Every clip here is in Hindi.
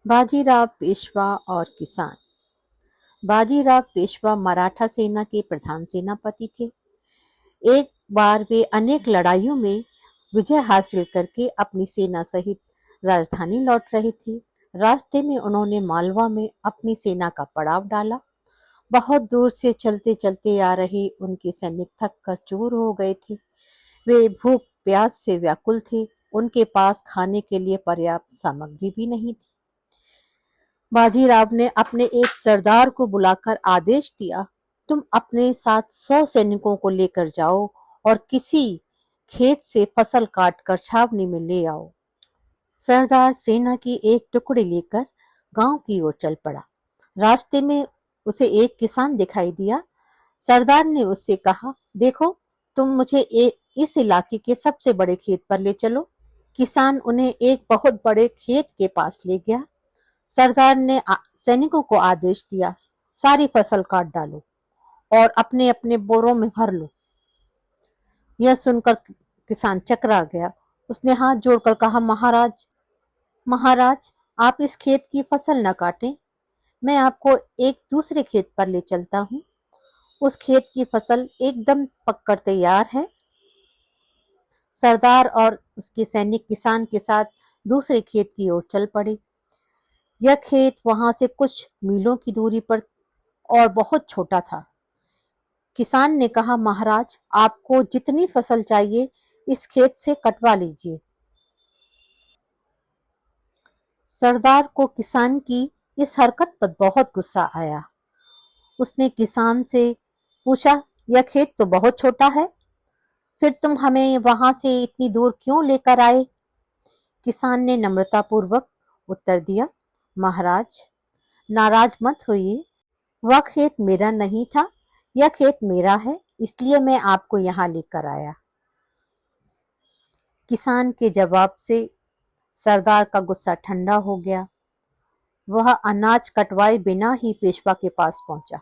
बाजीराव पेशवा और किसान। बाजीराव पेशवा मराठा सेना के प्रधान सेनापति थे। एक बार वे अनेक लड़ाइयों में विजय हासिल करके अपनी सेना सहित राजधानी लौट रहे थे। रास्ते में उन्होंने मालवा में अपनी सेना का पड़ाव डाला। बहुत दूर से चलते चलते आ रहे उनके सैनिक थक कर चूर हो गए थे। वे भूख प्यास से व्याकुल थे। उनके पास खाने के लिए पर्याप्त सामग्री भी नहीं थी। बाजीराव ने अपने एक सरदार को बुलाकर आदेश दिया, तुम अपने साथ 100 सैनिकों को लेकर जाओ और किसी खेत से फसल काट कर छावनी में ले आओ। सरदार सेना की एक टुकड़ी लेकर गांव की ओर चल पड़ा। रास्ते में उसे एक किसान दिखाई दिया। सरदार ने उससे कहा, देखो, तुम मुझे इस इलाके के सबसे बड़े खेत पर ले चलो। किसान उन्हें एक बहुत बड़े खेत के पास ले गया। सरदार ने सैनिकों को आदेश दिया, सारी फसल काट डालो और अपने अपने बोरों में भर लो। यह सुनकर किसान चकरा गया। उसने हाथ जोड़कर कहा, महाराज, महाराज, आप इस खेत की फसल न काटें, मैं आपको एक दूसरे खेत पर ले चलता हूँ। उस खेत की फसल एकदम पककर तैयार है। सरदार और उसके सैनिक किसान के साथ दूसरे खेत की ओर चल पड़े। यह खेत वहां से कुछ मीलों की दूरी पर और बहुत छोटा था। किसान ने कहा, महाराज, आपको जितनी फसल चाहिए इस खेत से कटवा लीजिए। सरदार को किसान की इस हरकत पर बहुत गुस्सा आया। उसने किसान से पूछा, यह खेत तो बहुत छोटा है, फिर तुम हमें वहां से इतनी दूर क्यों लेकर आए? किसान ने नम्रतापूर्वक उत्तर दिया, महाराज, नाराज मत होइए, वह खेत मेरा नहीं था, यह खेत मेरा है, इसलिए मैं आपको यहाँ लेकर आया। किसान के जवाब से सरदार का गुस्सा ठंडा हो गया। वह अनाज कटवाए बिना ही पेशवा के पास पहुंचा।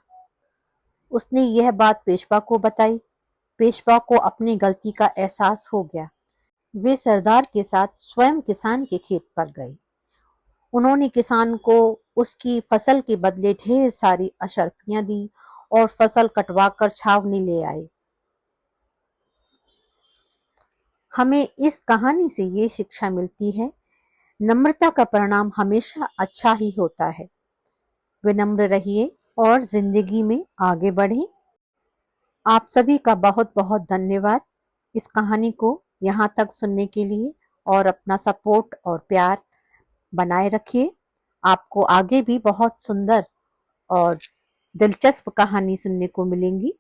उसने यह बात पेशवा को बताई। पेशवा को अपनी गलती का एहसास हो गया। वे सरदार के साथ स्वयं किसान के खेत पर गए। उन्होंने किसान को उसकी फसल के बदले ढेर सारी अशर्फियां दी और फसल कटवाकर छावनी ले आए। हमें इस कहानी से ये शिक्षा मिलती है, नम्रता का परिणाम हमेशा अच्छा ही होता है। विनम्र रहिए और जिंदगी में आगे बढ़ें। आप सभी का बहुत बहुत धन्यवाद इस कहानी को यहाँ तक सुनने के लिए, और अपना सपोर्ट और प्यार बनाए रखिए। आपको आगे भी बहुत सुंदर और दिलचस्प कहानी सुनने को मिलेंगी।